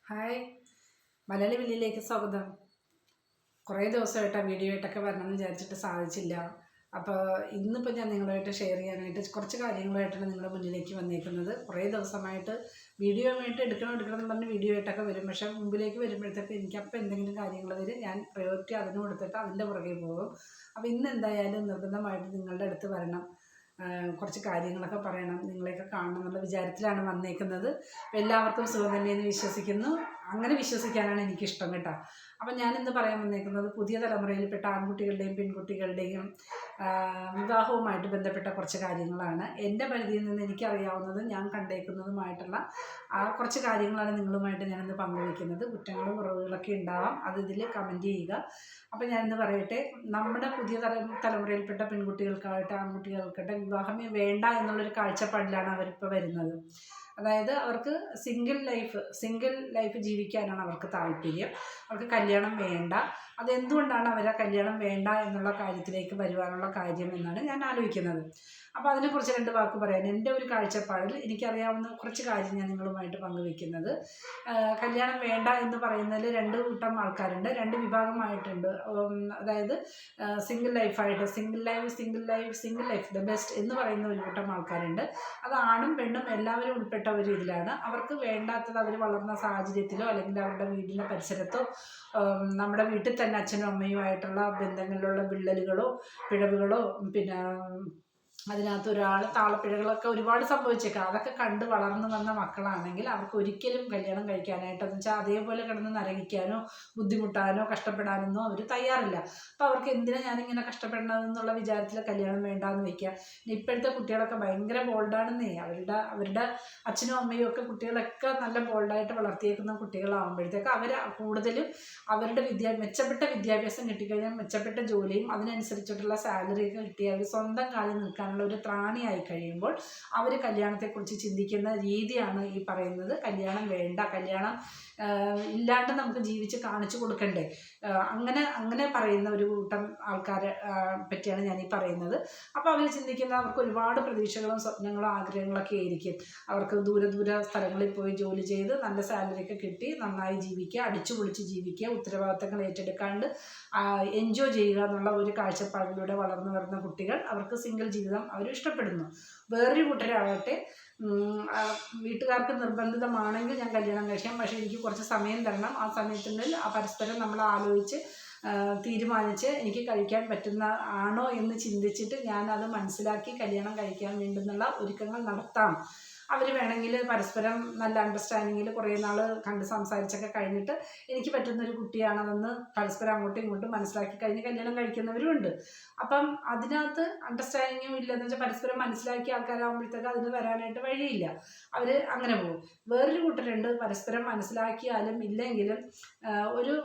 Hi, Malayali വില്ലിലേക്ക് സ്വാഗതം. കുറേ ദിവസമായിട്ട് വീഡിയോ ആയിട്ടൊക്കെ വരണമെന്ന് വിചാരിച്ചിട്ട് സാധിച്ചില്ല. അപ്പോൾ ഇന്നിപ്പോൾ ഞാൻ നിങ്ങളുമായിട്ട് ഷെയർ ചെയ്യാനായിട്ട് കുറച്ച് കാര്യങ്ങളായിട്ടാണ് നിങ്ങളുടെ മുന്നിലേക്ക് വന്നേക്കുന്നത്. കുറേ ദിവസമായിട്ട് വീഡിയോ ആയിട്ട് എടുക്കണം എന്ന് പറഞ്ഞ് വീഡിയോ ആയിട്ടൊക്കെ വരും. പക്ഷേ മുമ്പിലേക്ക് വരുമ്പോഴത്തേക്ക് എനിക്കപ്പോൾ എന്തെങ്കിലും കാര്യങ്ങൾ വരും, ഞാൻ പ്രയോറിറ്റി അതിന് കൊടുത്തിട്ട് അതിൻ്റെ പുറകെ പോകും. അപ്പോൾ ഇന്ന് എന്തായാലും നിർബന്ധമായിട്ട് നിങ്ങളുടെ അടുത്ത് വരണം, കുറച്ച് കാര്യങ്ങളൊക്കെ പറയണം, നിങ്ങളെയൊക്കെ കാണണം എന്നുള്ള വിചാരത്തിലാണ് വന്നേക്കുന്നത്. എല്ലാവർക്കും സുഖം തന്നെയെന്ന് വിശ്വസിക്കുന്നു. അങ്ങനെ വിശ്വസിക്കാനാണ് എനിക്കിഷ്ടം കേട്ടോ. അപ്പം ഞാനിന്ന് പറയാൻ വന്നേക്കുന്നത് പുതിയ തലമുറയിൽപ്പെട്ട ആൺകുട്ടികളുടെയും പെൺകുട്ടികളുടെയും വിവാഹവുമായിട്ട് ബന്ധപ്പെട്ട കുറച്ച് കാര്യങ്ങളാണ്. എൻ്റെ പരിധിയിൽ നിന്ന് എനിക്കറിയാവുന്നതും ഞാൻ കണ്ടേക്കുന്നതുമായിട്ടുള്ള കുറച്ച് കാര്യങ്ങളാണ് നിങ്ങളുമായിട്ട് ഞാനിന്ന് പങ്കുവയ്ക്കുന്നത്. കുറ്റങ്ങളും കുറവുകളൊക്കെ ഉണ്ടാവാം, അത് ഇതിൽ കമൻറ്റ് ചെയ്യുക. അപ്പം ഞാനിന്ന് പറയട്ടെ, നമ്മുടെ പുതിയ തലമുറയിൽപ്പെട്ട പെൺകുട്ടികൾക്കായിട്ട് ആൺകുട്ടികൾക്കായിട്ട് വിവാഹമേ വേണ്ട എന്നുള്ളൊരു കാഴ്ചപ്പാടിലാണ് അവരിപ്പോൾ വരുന്നത്. അതായത് അവർക്ക് സിംഗിൾ ലൈഫ് ജീവിക്കാനാണ് അവർക്ക് താല്പര്യം. അവർക്ക് കല്യാണം വേണ്ട. അതെന്തുകൊണ്ടാണ് അവർ ആ കല്യാണം വേണ്ട എന്നുള്ള കാര്യത്തിലേക്ക് വരുവാനുള്ള കാര്യം എന്നാണ് ഞാൻ ആലോചിക്കുന്നത്. അപ്പോൾ അതിനെക്കുറിച്ച് രണ്ട് വാക്ക് പറയാൻ എൻ്റെ ഒരു കാഴ്ചപ്പാടിൽ എനിക്കറിയാവുന്ന കുറച്ച് കാര്യം ഞാൻ നിങ്ങളുമായിട്ട് പങ്കുവെക്കുന്നത്. കല്യാണം വേണ്ട എന്ന് പറയുന്നതിൽ രണ്ട് കൂട്ടം ആൾക്കാരുണ്ട്, രണ്ട് വിഭാഗമായിട്ടുണ്ട്. അതായത് സിംഗിൾ ലൈഫ് ദ ബെസ്റ്റ് എന്ന് പറയുന്ന ഒരു കൂട്ടം ആൾക്കാരുണ്ട്. അത് ആണും പെണ്ണും എല്ലാവരും ഉൾപ്പെട്ട ഒരു ഇതിലാണ്. അവർക്ക് വേണ്ടാത്തത് അവർ വളർന്ന സാഹചര്യത്തിലോ അല്ലെങ്കിൽ അവരുടെ വീടിൻ്റെ പരിസരത്തോ നമ്മുടെ വീട്ടിൽ തന്നെ അച്ഛനും അമ്മയുമായിട്ടുള്ള ബന്ധങ്ങളിലുള്ള വിള്ളലുകളോ പിഴവുകളോ പിന്നെ അതിനകത്ത് ഒരാൾ താളപ്പിഴകളൊക്കെ ഒരുപാട് സംഭവിച്ചേക്കാം. അതൊക്കെ കണ്ട് വളർന്നു വന്ന മക്കളാണെങ്കിൽ അവർക്ക് ഒരിക്കലും കല്യാണം കഴിക്കാനായിട്ടെന്ന് വെച്ചാൽ അതേപോലെ കിടന്ന് നരകിക്കാനോ ബുദ്ധിമുട്ടാനോ കഷ്ടപ്പെടാനൊന്നും അവർ തയ്യാറില്ല. അപ്പോൾ അവർക്ക് എന്തിനാ ഞാനിങ്ങനെ കഷ്ടപ്പെടണമെന്നുള്ള വിചാരത്തിൽ കല്യാണം വേണ്ടാന്ന് വയ്ക്കുക. ഇപ്പോഴത്തെ കുട്ടികളൊക്കെ ഭയങ്കര ബോൾഡാണെന്നേ. അവരുടെ അച്ഛനും അമ്മയും ഒക്കെ കുട്ടികളൊക്കെ നല്ല ബോൾഡായിട്ട് വളർത്തിയേക്കുന്ന കുട്ടികളാകുമ്പോഴത്തേക്ക് അവർ കൂടുതലും അവരുടെ മെച്ചപ്പെട്ട വിദ്യാഭ്യാസം കിട്ടിക്കഴിഞ്ഞാൽ മെച്ചപ്പെട്ട ജോലിയും അതിനനുസരിച്ചിട്ടുള്ള സാലറിയൊക്കെ കിട്ടി അവർ സ്വന്തം കാലിൽ നിൽക്കാനുള്ള ഒരു ത്രാണിയായി കഴിയുമ്പോൾ അവർ കല്യാണത്തെക്കുറിച്ച് ചിന്തിക്കുന്ന രീതിയാണ് ഈ പറയുന്നത്. കല്യാണം വേണ്ട, കല്യാണം ഇല്ലാണ്ട് നമുക്ക് ജീവിച്ച് കാണിച്ചു കൊടുക്കണ്ടേ, അങ്ങനെ പറയുന്ന ഒരു കൂട്ടം ആൾക്കാരെ പറ്റിയാണ് ഞാനീ പറയുന്നത്. അപ്പോൾ അവർ ചിന്തിക്കുന്ന അവർക്ക് ഒരുപാട് പ്രതീക്ഷകളും സ്വപ്നങ്ങളും ആഗ്രഹങ്ങളൊക്കെ ആയിരിക്കും. അവർക്ക് ദൂര സ്ഥലങ്ങളിൽ പോയി ജോലി ചെയ്ത് നല്ല സാലറിയൊക്കെ കിട്ടി നന്നായി ജീവിക്കുക, അടിച്ചു പൊളിച്ച് ജീവിക്കുക, ഉത്തരവാദിത്തങ്ങൾ ഏറ്റെടുക്കാണ്ട് എൻജോയ് ചെയ്യുക എന്നുള്ള ഒരു കാഴ്ചപ്പാടിലൂടെ വളർന്നു വരുന്ന കുട്ടികൾ അവർക്ക് സിംഗിൾ ജീവിതം അവർ ഇഷ്ടപ്പെടുന്നു. വേറൊരു കൂട്ടരാകട്ടെ വീട്ടുകാർക്ക് നിർബന്ധിതമാണെങ്കിൽ ഞാൻ കല്യാണം കഴിക്കാം, പക്ഷേ എനിക്ക് കുറച്ച് സമയം തരണം, ആ സമയത്തിനുള്ളിൽ പരസ്പരം നമ്മൾ ആലോചിച്ച് തീരുമാനിച്ച് എനിക്ക് കഴിക്കാൻ പറ്റുന്ന ആണോ എന്ന് ചിന്തിച്ചിട്ട് ഞാനത് മനസ്സിലാക്കി കല്യാണം കഴിക്കാൻ വേണ്ടുന്നുള്ള ഒരുക്കങ്ങൾ നടത്താം. അവർ വേണമെങ്കിൽ പരസ്പരം നല്ല അണ്ടർസ്റ്റാൻഡിങ്ങിൽ കുറേ നാൾ കണ്ട് സംസാരിച്ചൊക്കെ കഴിഞ്ഞിട്ട് എനിക്ക് പറ്റുന്നൊരു കുട്ടിയാണെന്ന് പരസ്പരം അങ്ങോട്ടും ഇങ്ങോട്ടും മനസ്സിലാക്കി കഴിഞ്ഞ് കല്യാണം കഴിക്കുന്നവരും ഉണ്ട്. അപ്പം അതിനകത്ത് അണ്ടർസ്റ്റാൻഡിങ്ങും ഇല്ലെന്ന് വെച്ചാൽ പരസ്പരം മനസ്സിലാക്കിയ ആൾക്കാരാകുമ്പോഴത്തേക്ക് അതിന് വരാനായിട്ട് വഴിയില്ല, അവർ അങ്ങനെ പോകും. വേറൊരു കൂട്ടരുണ്ട്, പരസ്പരം മനസ്സിലാക്കിയാലും ഇല്ലെങ്കിലും ഒരു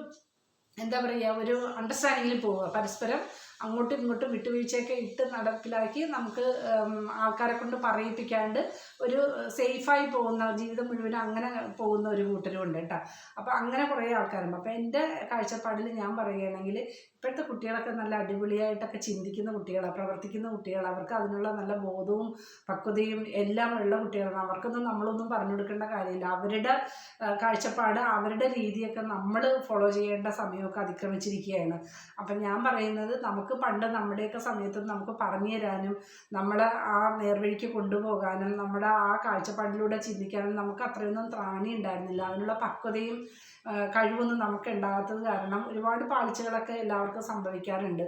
എന്താ പറയുക, ഒരു അണ്ടർസ്റ്റാൻഡിങ്ങിൽ പോവുക, പരസ്പരം അങ്ങോട്ടും ഇങ്ങോട്ടും വിട്ടുവീഴ്ചയൊക്കെ ഇട്ട് നടപ്പിലാക്കി നമുക്ക് ആൾക്കാരെ കൊണ്ട് പറയിപ്പിക്കാണ്ട് ഒരു സേഫായി പോകുന്ന ജീവിതം മുഴുവൻ അങ്ങനെ പോകുന്ന ഒരു കൂട്ടരും ഉണ്ട് കേട്ടോ. അപ്പോൾ അങ്ങനെ കുറേ ആൾക്കാരുണ്ട്. അപ്പോൾ എൻ്റെ കാഴ്ചപ്പാടിൽ ഞാൻ പറയുകയാണെങ്കിൽ ഇപ്പോഴത്തെ കുട്ടികളൊക്കെ നല്ല അടിപൊളിയായിട്ടൊക്കെ ചിന്തിക്കുന്ന കുട്ടികളാണ്, പ്രവർത്തിക്കുന്ന കുട്ടികളാണ്. അവർക്ക് അതിനുള്ള നല്ല ബോധവും പക്വതയും എല്ലാം ഉള്ള കുട്ടികളാണ്. അവർക്കൊന്നും നമ്മളൊന്നും പറഞ്ഞു കൊടുക്കേണ്ട കാര്യമില്ല. അവരുടെ കാഴ്ചപ്പാട് അവരുടെ രീതിയൊക്കെ നമ്മൾ ഫോളോ ചെയ്യേണ്ട സമയമൊക്കെ അതിക്രമിച്ചിരിക്കുകയാണ്. അപ്പം ഞാൻ പറയുന്നത് നമുക്ക് പണ്ട് നമ്മുടെയൊക്കെ സമയത്ത് നമുക്ക് പറഞ്ഞു തരാനും നമ്മളെ ആ നേർവഴിക്ക് കൊണ്ടുപോകാനും നമ്മുടെ ആ കാഴ്ചപ്പാടിലൂടെ ചിന്തിക്കാനും നമുക്ക് അത്രയൊന്നും ത്രാണി ഉണ്ടായിരുന്നില്ല. അതിനുള്ള പക്വതയും കഴിവൊന്നും നമുക്ക് ഉണ്ടാകാത്തത് കാരണം ഒരുപാട് പാളിച്ചകളൊക്കെ എല്ലാവർക്കും സംഭവിക്കാറുണ്ട്.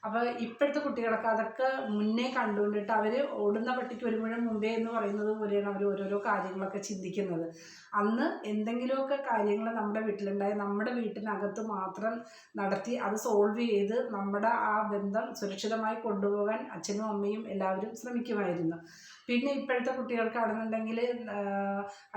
അപ്പോൾ ഇപ്പോഴത്തെ കുട്ടികളൊക്കെ അതൊക്കെ മുന്നേ കണ്ടുകൊണ്ടിട്ട് അവർ ഓടുന്ന പട്ടിക്ക് ഒരു മുഴം മുമ്പേ എന്ന് പറയുന്നത് പോലെയാണ് അവർ ഓരോരോ കാര്യങ്ങളൊക്കെ ചിന്തിക്കുന്നത്. അന്ന് എന്തെങ്കിലുമൊക്കെ കാര്യങ്ങൾ നമ്മുടെ വീട്ടിലുണ്ടായി നമ്മുടെ വീട്ടിനകത്ത് മാത്രം നടത്തി അത് സോൾവ് ചെയ്ത് നമ്മുടെ ആ ബന്ധം സുരക്ഷിതമായി കൊണ്ടുപോകാൻ അച്ഛനും അമ്മയും എല്ലാവരും ശ്രമിക്കുമായിരുന്നു. പിന്നെ ഇപ്പോഴത്തെ കുട്ടികൾക്കാണെന്നുണ്ടെങ്കിൽ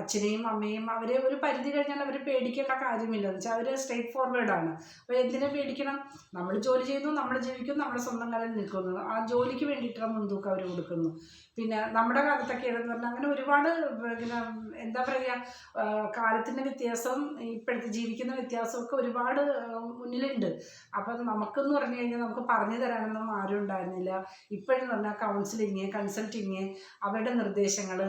അച്ഛനെയും അമ്മയും അവരെ ഒരു പരിധി കഴിഞ്ഞാൽ അവർ പേടിക്കേണ്ട കാര്യമില്ല. എന്ന് വെച്ചാൽ അവർ സ്ട്രേറ്റ് ഫോർവേഡാണ്. അപ്പോൾ എന്തിനെ പേടിക്കണം? നമ്മൾ ജോലി ചെയ്യുന്നു, നമ്മൾ ജീവിക്കുന്നു, നമ്മുടെ സ്വന്തം കാലിൽ നിൽക്കുന്നു, ആ ജോലിക്ക് വേണ്ടിയിട്ടുള്ള മുൻതൂക്കം അവർ കൊടുക്കുന്നു. പിന്നെ നമ്മുടെ കാലത്തൊക്കെയാണെന്ന് പറഞ്ഞാൽ അങ്ങനെ ഒരുപാട് പിന്നെ എന്താ പറയുക, കാലത്തിൻ്റെ വ്യത്യാസം ഇപ്പോഴത്തെ ജീവിക്കുന്ന വ്യത്യാസമൊക്കെ ഒരുപാട് മുന്നിലുണ്ട്. അപ്പം നമുക്കെന്ന് പറഞ്ഞു കഴിഞ്ഞാൽ നമുക്ക് പറഞ്ഞു തരാനൊന്നും ആരും ഉണ്ടായിരുന്നില്ല. ഇപ്പോഴെന്ന് പറഞ്ഞാൽ കൺസൾട്ടിങ് അവരുടെ നിർദ്ദേശങ്ങൾ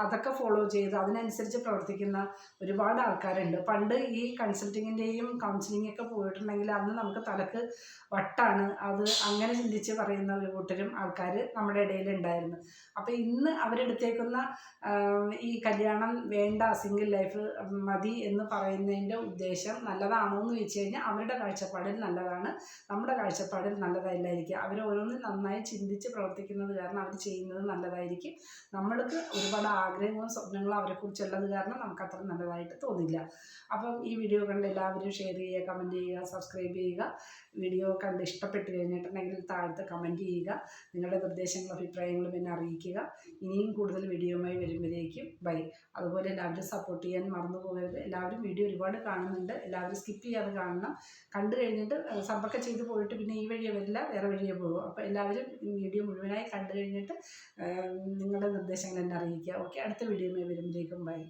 അതൊക്കെ ഫോളോ ചെയ്ത് അതിനനുസരിച്ച് പ്രവർത്തിക്കുന്ന ഒരുപാട് ആൾക്കാരുണ്ട്. പണ്ട് ഈ കൺസൾട്ടിങ്ങിൻ്റെയും കൗൺസിലിങ്ങൊക്കെ പോയിട്ടുണ്ടെങ്കിൽ അന്ന് നമുക്ക് തലക്ക് വട്ടാണ്, അത് അങ്ങനെ ചിന്തിച്ച് പറയുന്ന ഒരു കൂട്ടരും ആൾക്കാർ നമ്മുടെ ഇടയിലുണ്ടായിരുന്നു. അപ്പോൾ ഇന്ന് അവരെടുത്തേക്കുന്ന ഈ കല്യാണം വേണ്ട, സിംഗിൾ ലൈഫ് മതി എന്ന് പറയുന്നതിൻ്റെ ഉദ്ദേശം നല്ലതാണോ എന്ന് ചോദിച്ചു കഴിഞ്ഞാൽ അവരുടെ കാഴ്ചപ്പാടിൽ നല്ലതാണ്, നമ്മുടെ കാഴ്ചപ്പാടിൽ നല്ലതല്ലായിരിക്കും. അവർ ഓരോന്നും നന്നായി ചിന്തിച്ച് പ്രവർത്തിക്കുന്നത് കാരണം അവർ ചെയ്യുന്നത് നല്ലതായിരിക്കും. നമ്മൾക്ക് ഒരുപാട് ആഗ്രഹങ്ങളും സ്വപ്നങ്ങളും അവരെക്കുറിച്ചുള്ളത് കാരണം നമുക്കത്ര നല്ലതായിട്ട് തോന്നില്ല. അപ്പം ഈ വീഡിയോ കണ്ട് എല്ലാവരും ഷെയർ ചെയ്യുക, കമൻറ്റ് ചെയ്യുക, സബ്സ്ക്രൈബ് ചെയ്യുക. വീഡിയോ കണ്ട് ഇഷ്ടപ്പെട്ട് കഴിഞ്ഞിട്ടുണ്ടെങ്കിൽ താഴത്ത് കമൻറ്റ് ചെയ്യുക. നിങ്ങളുടെ നിർദ്ദേശങ്ങളും അഭിപ്രായങ്ങളും എന്നെ അറിയിക്കുക. ഇനിയും കൂടുതൽ വീഡിയോയുമായി വരുമ്പോഴേക്കും ബൈ. അതുപോലെ എല്ലാവരും സപ്പോർട്ട് ചെയ്യാൻ മറന്നു പോകരുത്. എല്ലാവരും വീഡിയോ ഒരുപാട് കാണുന്നുണ്ട്, എല്ലാവരും സ്കിപ്പ് ചെയ്യാതെ കാണണം. കണ്ടു കഴിഞ്ഞിട്ട് സമ്പർക്കം ചെയ്ത് പോയിട്ട് പിന്നെ ഈ വഴിയെ വരില്ല, വേറെ വഴിയെ പോകും. അപ്പോൾ എല്ലാവരും വീഡിയോ മുഴുവനായി കണ്ടു കഴിഞ്ഞിട്ട് നിങ്ങളുടെ നിർദ്ദേശങ്ങൾ എന്നെ അറിയിക്കുക. ഓക്കെ, അടുത്ത വീഡിയോയുമായി വരുമ്പോഴേക്കും ബൈ.